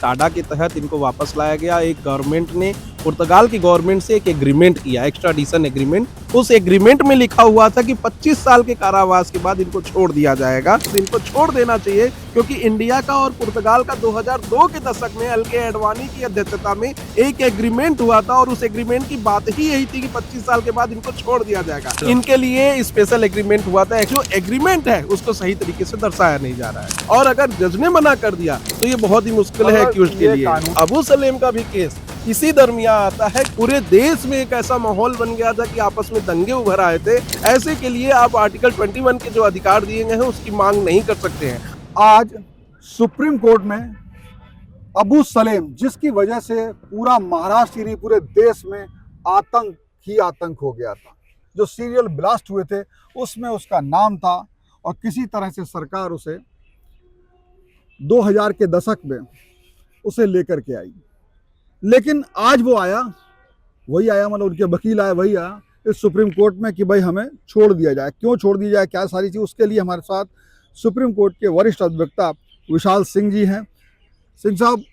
टाडा के तहत इनको वापस लाया गया। एक गवर्नमेंट ने पुर्तगाल की गवर्नमेंट से एक एग्रीमेंट किया, एक्स्ट्राडिशन एग्रीमेंट। उस एग्रीमेंट में लिखा हुआ था कि 25 साल के कारावास के बाद इनको छोड़ दिया जाएगा। तो इनको छोड़ देना चाहिए क्योंकि इंडिया का और पुर्तगाल का 2002 के दशक में एल.के. एडवाणी की अध्यक्षता में एक एग्रीमेंट हुआ था और उस एग्रीमेंट की बात ही यही थी कि 25 साल के बाद इनको छोड़ दिया जाएगा। इनके लिए स्पेशल एग्रीमेंट हुआ था। जो एग्रीमेंट है उसको सही तरीके से दर्शाया नहीं जा रहा है और अगर जज ने मना कर दिया तो ये बहुत ही मुश्किल है एक्यूज्ड के लिए। अबू सलेम का भी केस इसी दरमियान आता है। पूरे देश में एक ऐसा माहौल बन गया था कि आपस में दंगे उभर आए थे। ऐसे के लिए आप आर्टिकल 21 के जो अधिकार दिए गए हैं उसकी मांग नहीं कर सकते हैं। आज सुप्रीम कोर्ट में अबू सलेम, जिसकी वजह से पूरा महाराष्ट्र ही नहीं पूरे देश में आतंक ही आतंक हो गया था, जो सीरियल ब्लास्ट हुए थे उसमें उसका नाम था और किसी तरह से सरकार उसे 2000 के दशक में उसे लेकर के आई। लेकिन आज वो आया, वही आया, मतलब उनके वकील आए, वही आया इस सुप्रीम कोर्ट में कि भाई हमें छोड़ दिया जाए। क्यों छोड़ दिया जाए, क्या सारी चीज़, उसके लिए हमारे साथ सुप्रीम कोर्ट के वरिष्ठ अधिवक्ता विशाल सिंह जी हैं। सिंह साहब,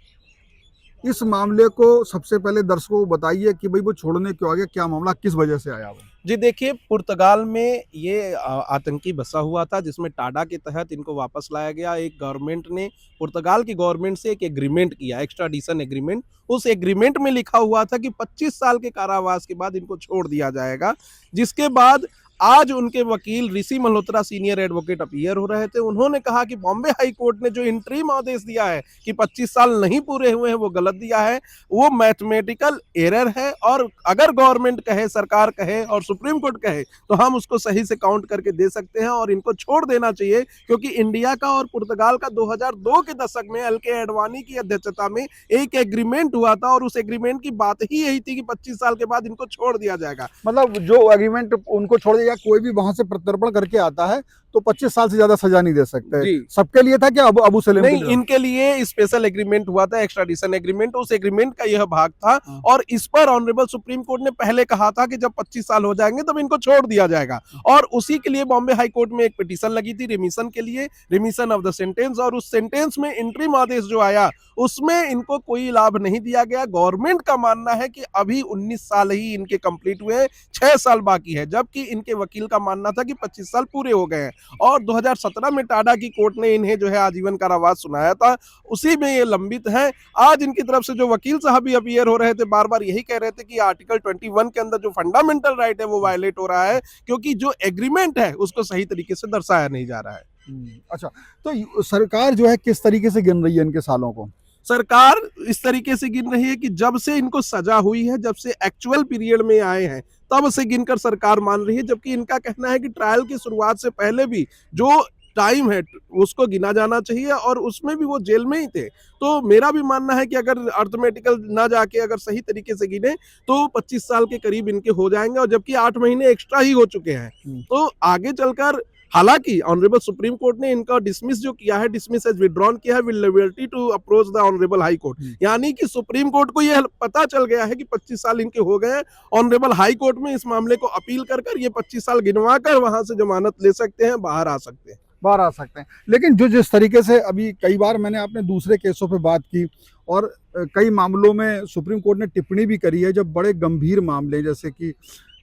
इस मामले को सबसे पहले दर्शकों को बताइए कि भाई वो छोड़ने क्यों आ गया, क्या मामला, किस वजह से आया वो? जी देखिए, पुर्तगाल में ये आतंकी बसा हुआ था जिसमें टाडा के तहत इनको वापस लाया गया। एक गवर्नमेंट ने पुर्तगाल की गवर्नमेंट से एक एग्रीमेंट किया, एक्स्ट्राडिशन एग्रीमेंट। उस एग्रीमेंट में लिखा हुआ था कि 25 साल के कारावास के बाद इनको छोड़ दिया जाएगा। जिसके बाद आज उनके वकील ऋषि मल्होत्रा सीनियर एडवोकेट अपीयर हो रहे थे। उन्होंने कहा कि बॉम्बे हाई कोर्ट ने जो इंटरिम आदेश दिया है कि 25 साल नहीं पूरे हुए हैं वो गलत दिया है, वो मैथमेटिकल एरर है और अगर गवर्नमेंट कहे, सरकार कहे और सुप्रीम कोर्ट कहे तो हम उसको सही से काउंट करके दे सकते हैं और इनको छोड़ देना चाहिए। क्योंकि इंडिया का और पुर्तगाल का 2002 के दशक में एल.के. एडवाणी की अध्यक्षता में एक एग्रीमेंट हुआ था और उस एग्रीमेंट की बात ही यही थी कि 25 साल के बाद इनको छोड़ दिया जाएगा। मतलब जो एग्रीमेंट उनको छोड़ दिया, कोई भी वहां से प्रत्यर्पण करके आता है तो 25 साल से ज्यादा सजा नहीं दे सकते। सबके लिए था क्या अबू सलेम? नहीं, इनके लिए स्पेशल एग्रीमेंट हुआ था, एक्स्ट्राडिशन एग्रीमेंट। उस एग्रीमेंट का यह भाग था और इस पर ऑनरेबल सुप्रीम कोर्ट ने पहले कहा था कि जब 25 साल हो जाएंगे तब इनको छोड़ दिया जाएगा और उसी के लिए बॉम्बे हाई कोर्ट में एक पिटीशन लगी थी रिमिशन के लिए, रिमिशन ऑफ द सेंटेंस। और उस सेंटेंस में इंटरिम आदेश जो आया उसमें इनको कोई लाभ नहीं दिया गया। गवर्नमेंट का मानना है कि अभी 19 साल ही इनके कंप्लीट हुए हैं, 6 साल बाकी है, जबकि इनके वकील का मानना था कि 25 साल पूरे हो गए हैं। और 2017 में टाडा की कोर्ट ने इन्हें जो है आजीवन कारावास सुनाया था, उसी में ये लंबित है। आज इनकी तरफ से जो वकील साहब भी अपीयर हो रहे थे, बार बार यही कह रहे थे कि आर्टिकल 21 के अंदर जो फंडामेंटल राइट है वो वायलेट हो रहा है क्योंकि जो एग्रीमेंट है उसको सही तरीके से दर्शाया नहीं जा रहा है। अच्छा, तो सरकार जो है किस तरीके से गिन रही है इनके सालों को? सरकार इस तरीके से गिन रही है कि जब से इनको सजा हुई है, जब से एक्चुअल पीरियड में आए हैं तब से गिनकर सरकार मान रही है। जबकि इनका कहना है कि ट्रायल की शुरुआत से पहले भी जो टाइम है उसको गिना जाना चाहिए और उसमें भी वो जेल में ही थे। तो मेरा भी मानना है कि अगर अर्थमेटिकल ना जाके अगर सही तरीके से गिने तो 25 साल के करीब इनके हो जाएंगे और जबकि 8 महीने एक्स्ट्रा ही हो चुके हैं। तो आगे चलकर हालांकि ऑनरेबल सुप्रीम कोर्ट ने इनका डिसमिस जो किया है, डिसमिस एज विड्रॉन किया है with liberty to approach the honourable high court. यानी कि सुप्रीम कोर्ट को यह पता चल गया है कि 25 साल इनके हो गए हैं। ऑनरेबल हाई कोर्ट में इस मामले को अपील कर ये 25 साल गिनवा कर वहां से जमानत ले सकते हैं, बाहर आ सकते हैं। लेकिन जो जिस तरीके से अभी कई बार मैंने अपने दूसरे केसों पे बात की और कई मामलों में सुप्रीम कोर्ट ने टिप्पणी भी करी है, जब बड़े गंभीर मामले जैसे कि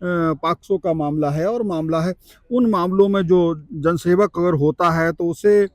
पॉक्सो का मामला है और मामला है, उन मामलों में जो जनसेवक अगर होता है तो उसे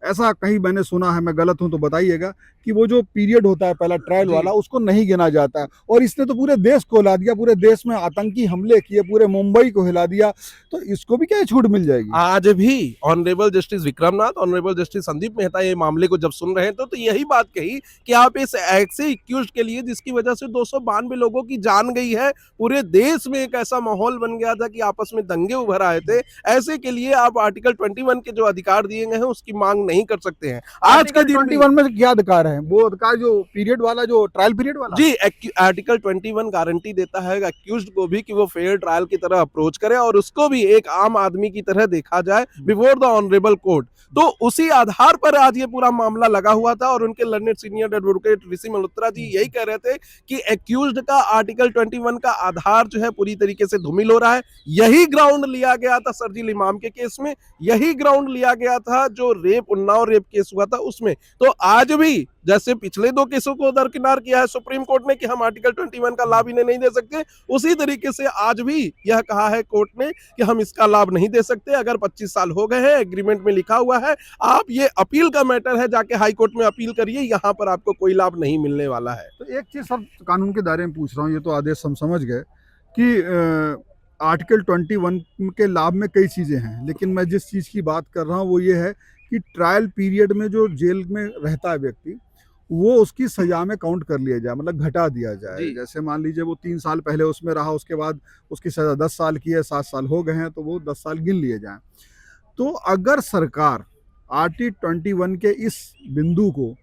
ऐसा कहीं मैंने सुना है, मैं गलत हूं तो बताइएगा, कि वो जो पीरियड होता है पहला ट्रायल वाला उसको नहीं गिना जाता है। और इसने तो पूरे देश को हिला दिया, पूरे देश में आतंकी हमले किए, पूरे मुंबई को हिला दिया, तो इसको भी क्या छूट मिल जाएगी? आज भी honourable justice Vikram Nath, honourable justice Sandeep Mehta ये मामले को जब सुन रहे थे तो यही बात कही कि आप इस ऐसे एक्यूज्ड के लिए जिसकी वजह से 292 लोगों की जान गई है, पूरे देश में एक ऐसा माहौल बन गया था कि आपस में दंगे उभर आए थे, ऐसे के लिए आप आर्टिकल 21 के जो अधिकार दिए गए हैं उसकी मांग नहीं कर सकते हैं। आज के दिन 21 में क्या अधिकार है? वो अधिकार जो पीरियड वाला, जो ट्रायल पीरियड वाला? जी, आर्टिकल 21 गारंटी देता है अक्यूज्ड को भी कि वो फेयर ट्रायल की तरह अप्रोच करे और उसको भी एक आम आदमी की तरह देखा जाए बिफोर द ऑनरेबल कोर्ट। तो उसी आधार पर आज ये पूरा मामला लगा हुआ था और उनके लर्नेड सीनियर एडवोकेट ऋषि मल्होत्रा जी यही कह रहे थे कि एक्यूज्ड का आर्टिकल 21 का आधार जो है पूरी तरीके से धूमिल हो रहा है। यही ग्राउंड लिया गया था शरजील इमाम के केस में, यही ग्राउंड लिया गया था जो उन्नाव रेप केस हुआ था उसमें। तो आज भी जैसे पिछले 2 केसों को दरकिनार किया है सुप्रीम कोर्ट ने कि हम आर्टिकल 21 का लाभ इन्हें नहीं दे सकते, उसी तरीके से आज भी यह कहा है कोर्ट ने कि हम इसका लाभ नहीं दे सकते। अगर 25 साल हो गए हैं, एग्रीमेंट में लिखा हुआ है, आप ये अपील का मैटर है, जाके हाई कोर्ट में अपील करिए, यहाँ पर आपको कोई लाभ नहीं मिलने वाला है। तो एक चीज़ सर कानून के दायरे में पूछ रहा हूँ, ये तो आदेश हम समझ गए कि आर्टिकल 21 के लाभ में कई चीज़ें हैं, लेकिन मैं जिस चीज़ की बात कर रहा हूँ वो ये है कि ट्रायल पीरियड में जो जेल में रहता है व्यक्ति, वो उसकी सजा में काउंट कर लिया जाए, मतलब घटा दिया जाए। जैसे मान लीजिए वो 3 साल पहले उसमें रहा, उसके बाद उसकी सजा 10 साल की है, 7 साल हो गए हैं, तो वो 10 साल गिन लिए जाएं। तो अगर सरकार आर्टिकल 21 के इस बिंदु को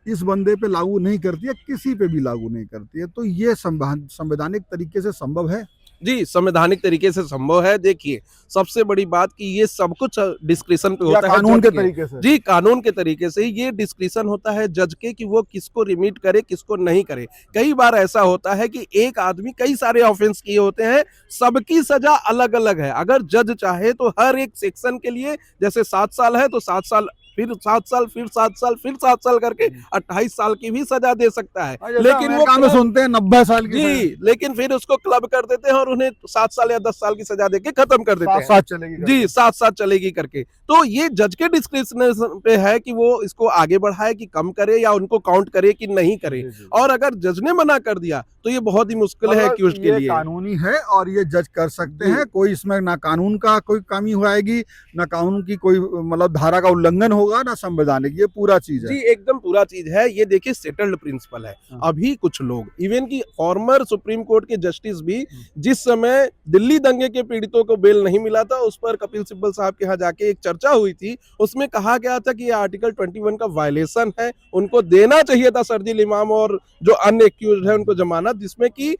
इस बंदे पे लागू नहीं करती है, किसी पे भी लागू नहीं करती है, तो ये संवैधानिक तरीके से संभव है? जी, संवैधानिक तरीके से संभव है। देखिए, सबसे बड़ी बात कि ये सब कुछ डिस्क्रिशन पे होता है, कानून जज के तरीके से? जी, कानून के तरीके से ये डिस्क्रिशन होता है जज के कि वो किसको रिमिट करे, किसको नहीं करे। कई बार ऐसा होता है कि एक आदमी कई सारे ऑफेंस किए होते हैं, सबकी सजा अलग-अलग है। अगर जज चाहे तो हर एक सेक्शन के लिए, जैसे 7 साल है तो 7 साल, फिर 7 साल, फिर 7 साल, फिर 7 साल करके 28 साल की भी सजा दे सकता है। लेकिन वो में सुनते हैं 90 साल की जी, लेकिन फिर उसको क्लब कर देते हैं और उन्हें 7 साल या 10 साल की सजा देके खत्म कर देते हैं। 7 चलेगी जी, 7 चलेगी करके। तो ये जज के डिस्क्रिप्शन पे है कि वो इसको आगे बढ़ाए कि कम करे या उनको काउंट करे कि नहीं करे। और अगर जज ने मना कर दिया तो ये बहुत ही मुश्किल है एक्यूज्ड के लिए। कानूनी है और ये जज कर सकते हैं, कोई इसमें ना कानून का कोई कमी होएगी, ना कानून की कोई मतलब धारा का उल्लंघन होगा, ना संवैधानिक, ये पूरा चीज है। जी, एकदम पूरा चीज है। ये देखिए सेटल्ड प्रिंसिपल है। अभी कुछ लोग, इवन की फॉर्मर सुप्रीम कोर्ट के जस्टिस भी, जिस समय दिल्ली दंगे के पीड़ितों को बेल नहीं मिला था, उस पर कपिल सिब्बल साहब के यहाँ जाके एक चर्चा हुई थी, उसमें कहा गया था कि ये आर्टिकल 21 का वायलेशन है, उनको देना चाहिए था शरजील इमाम और जो अन्य एक्यूज्ड है उनको जमानत, जिसमें कि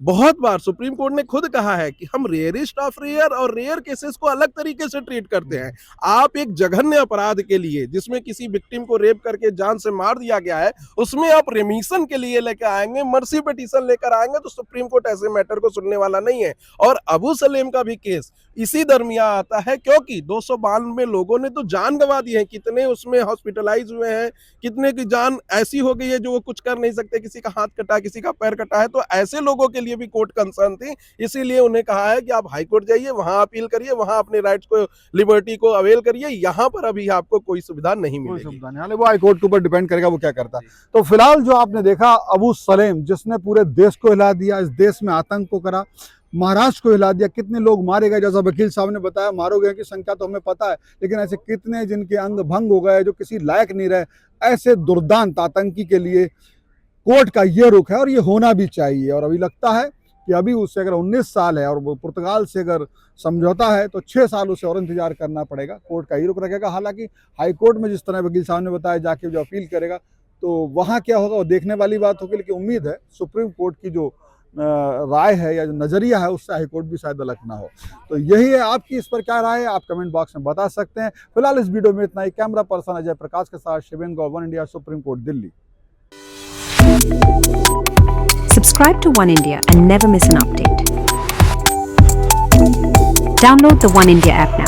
बहुत बार सुप्रीम कोर्ट ने खुद कहा है कि हम रेयरेस्ट ऑफ रेयर और रेयर केसेस को अलग तरीके से ट्रीट करते हैं। आप एक जघन्य अपराध के लिए, जिसमें किसी विक्टिम को रेप करके जान से मार दिया गया है, उसमें आप रेमिशन के लिए लेकर आएंगे, मर्सी पिटीशन लेकर आएंगे, तो सुप्रीम कोर्ट ऐसे मैटर को सुनने वाला नहीं है। और अबू सलेम का भी केस इसी दरमियान आता है, क्योंकि 292 लोगों ने तो जान गंवा दी है, कितने उसमें हॉस्पिटलाइज हुए हैं, कितने की जान ऐसी हो गई है जो वो कुछ कर नहीं सकते, किसी का हाथ कटा, किसी का पैर कटा है। तो ऐसे लोगों के लिए भी कोर्ट कंसर्न थी, इसीलिए उन्हें कहा है कि आप हाई कोर्ट जाइए, वहां अपील करिए, वहां अपने राइट्स को, लिबर्टी को अवेल करिए, यहाँ पर अभी आपको कोई सुविधा नहीं मिलेगी। वो हाई कोर्ट के ऊपर डिपेंड करेगा वो क्या करता है। तो फिलहाल जो आपने देखा अबू सलेम, जिसने पूरे देश को हिला दिया, इस देश में आतंक को करा, महाराष्ट्र को हिला दिया, कितने लोग मारे गए, जैसा वकील साहब ने बताया, मारो गए की संख्या तो हमें पता है, लेकिन ऐसे कितने जिनके अंग भंग हो गए, जो किसी लायक नहीं रहे, ऐसे दुर्दांत आतंकी के लिए कोर्ट का ये रुख है और ये होना भी चाहिए। और अभी लगता है कि अभी उससे अगर 19 साल है और वो पुर्तगाल से अगर समझौता है तो 6 साल उसे और इंतजार करना पड़ेगा, कोर्ट का ही रुख रखेगा। हालांकि हाई कोर्ट में जिस तरह वकील साहब ने बताया जाके जो अपील करेगा तो वहाँ क्या होगा वो देखने वाली बात होगी, लेकिन उम्मीद है सुप्रीम कोर्ट की जो राय है या जो नजरिया है उससे हाईकोर्ट भी शायद अलग ना हो। तो यही है, आपकी इस पर क्या राय है आप कमेंट बॉक्स में बता सकते हैं। फिलहाल इस वीडियो में इतना ही। कैमरा पर्सन अजय प्रकाश के साथ Shiven Gaur, one India, Supreme Court, Delhi. Subscribe to One India and never miss an update. Download the One India app now.